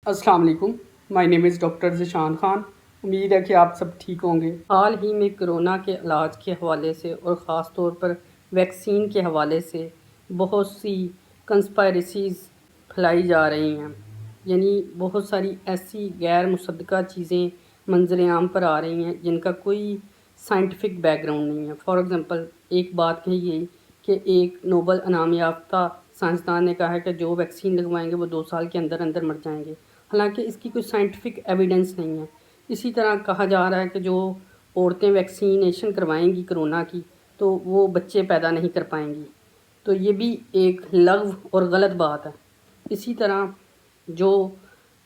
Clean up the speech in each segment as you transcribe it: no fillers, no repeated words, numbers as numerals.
अस्सलाम वालेकुम। My name is doctor Zeeshan Khan. उम्मीद है कि आप सब ठीक होंगे। हाल ही में कोरोना के इलाज के हवाले से और ख़ास तौर पर वैक्सीन के हवाले से बहुत सी कंस्पायरेसीज़ फैलाई जा रही हैं, यानी बहुत सारी ऐसी गैर मुसद्दक़ा चीज़ें मंज़र आम पर आ रही हैं जिनका कोई साइंटिफिक बैकग्राउंड नहीं है। फॉर एग्ज़ाम्पल एक बात कही गई कि एक नोबल इनाम याफ्ता साइंसदान ने कहा है कि जो वैक्सीन लगवाएंगे वो 2 साल के अंदर अंदर मर जाएंगे। हालांकि इसकी कोई साइंटिफिक एविडेंस नहीं है। इसी तरह कहा जा रहा है कि जो औरतें वैक्सीनेशन करवाएंगी कोरोना की तो वो बच्चे पैदा नहीं कर पाएंगी, तो ये भी एक लग़व और गलत बात है। इसी तरह जो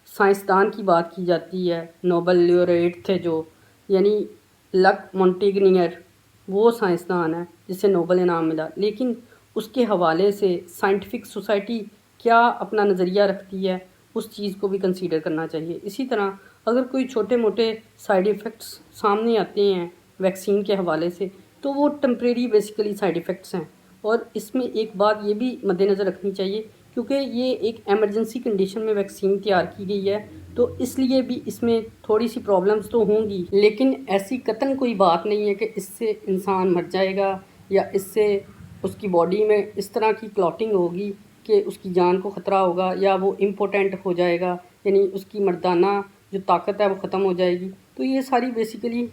साइंसदान की बात की जाती है, नोबल लॉरेट थे जो, यानी लक मॉन्टेग्नियर, वो साइंसदान है जिसे नोबल इनाम मिला, लेकिन उसके हवाले से साइंटिफिक सोसाइटी क्या अपना नज़रिया रखती है उस चीज़ को भी कंसीडर करना चाहिए। इसी तरह अगर कोई छोटे मोटे साइड इफ़ेक्ट्स सामने आते हैं वैक्सीन के हवाले से तो वो टेम्परेरी बेसिकली साइड इफ़ेक्ट्स हैं, और इसमें एक बात ये भी मद्देनज़र रखनी चाहिए क्योंकि ये एक एमरजेंसी कंडीशन में वैक्सीन तैयार की गई है, तो इसलिए भी इसमें थोड़ी सी प्रॉब्लम्स तो होंगी, लेकिन ऐसी कतन कोई बात नहीं है कि इससे इंसान मर जाएगा या इससे उसकी बॉडी में इस तरह की क्लॉटिंग होगी कि उसकी जान को ख़तरा होगा या वो इम्पोटेंट हो जाएगा, यानी उसकी मर्दाना जो ताकत है वो ख़त्म हो जाएगी। तो ये सारी बेसिकली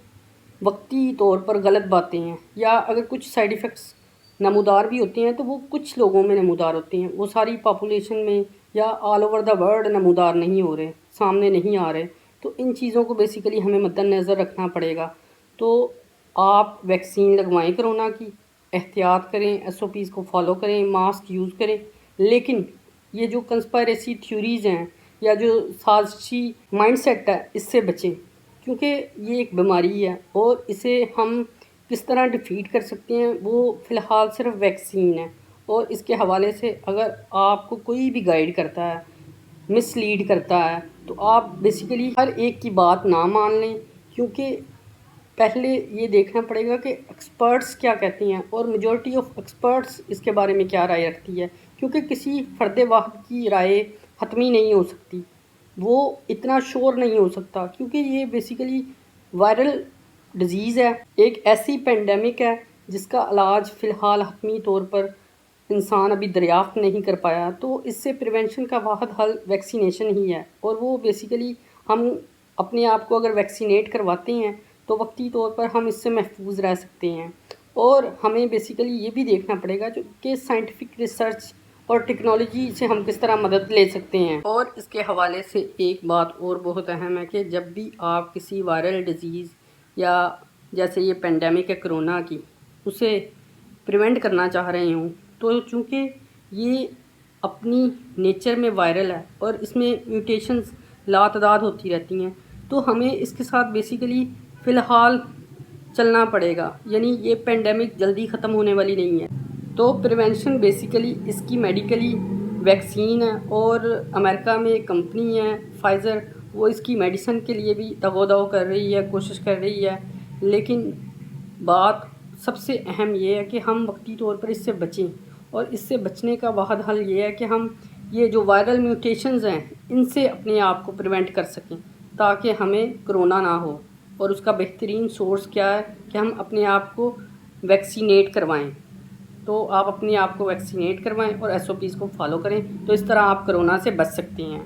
वक्ती तौर पर गलत बातें हैं, या अगर कुछ साइड इफ़ेक्ट्स नमूदार भी होते हैं तो वो कुछ लोगों में नमूदार होते हैं, वो सारी पॉपुलेशन में या ऑल ओवर द वर्ल्ड नमूदार नहीं हो रहे, सामने नहीं आ रहे। तो इन चीज़ों को बेसिकली हमें मद्देनज़र रखना पड़ेगा। तो आप वैक्सीन लगवाएं कोरोना की, एहतियात करें, SOPs को फॉलो करें, मास्क यूज़ करें, लेकिन ये जो कंस्पायरेसी थ्योरीज़ हैं या जो साजिशी माइंडसेट है इससे बचें, क्योंकि ये एक बीमारी है और इसे हम किस तरह डिफ़ीट कर सकते हैं वो फ़िलहाल सिर्फ वैक्सीन है। और इसके हवाले से अगर आपको कोई भी गाइड करता है, मिसलीड करता है, तो आप बेसिकली हर एक की बात ना मान लें, क्योंकि पहले ये देखना पड़ेगा कि एक्सपर्ट्स क्या कहती हैं और मेजॉरिटी ऑफ एक्सपर्ट्स इसके बारे में क्या राय रखती है, क्योंकि किसी फ़र्द वाहिद की राय हतमी नहीं हो सकती, वो इतना श्योर नहीं हो सकता, क्योंकि ये बेसिकली वायरल डिज़ीज़ है, एक ऐसी पेंडेमिक है जिसका इलाज फ़िलहाल हतमी तौर पर इंसान अभी दरियाफ़्त नहीं कर पाया। तो इससे प्रिवेंशन का वाहिद हल वैक्सीनेशन ही है, और वो बेसिकली हम अपने आप को अगर वैक्सीनेट करवाते हैं तो वक्ती तौर पर हम इससे महफूज रह सकते हैं। और हमें बेसिकली ये भी देखना पड़ेगा जो कि साइंटिफिक रिसर्च और टेक्नोलॉजी से हम किस तरह मदद ले सकते हैं। और इसके हवाले से एक बात और बहुत अहम है कि जब भी आप किसी वायरल डिज़ीज़ या जैसे ये पेंडेमिक है कोरोना की, उसे प्रिवेंट करना चाह रहे हों, तो चूँकि ये अपनी नेचर में वायरल है और इसमें म्यूटेशंस लातदाद होती रहती हैं, तो हमें इसके साथ बेसिकली फ़िलहाल चलना पड़ेगा, यानी ये पेंडेमिक जल्दी ख़त्म होने वाली नहीं है। तो प्रिवेंशन बेसिकली इसकी मेडिकली वैक्सीन है, और अमेरिका में एक कंपनी है फाइज़र, वो इसकी मेडिसिन के लिए भी दगो-दो कर रही है, कोशिश कर रही है, लेकिन बात सबसे अहम ये है कि हम वक्ती तौर पर इससे बचें, और इससे बचने का वाहिद हल ये है कि हम ये जो वायरल म्यूटेशंस हैं इनसे अपने आप को प्रिवेंट कर सकें ताकि हमें कोरोना ना हो। और उसका बेहतरीन सोर्स क्या है कि हम अपने आप को वैक्सीनेट करवाएं। तो आप अपने आप को वैक्सीनेट करवाएं और SOPs को फॉलो करें, तो इस तरह आप कोरोना से बच सकते हैं।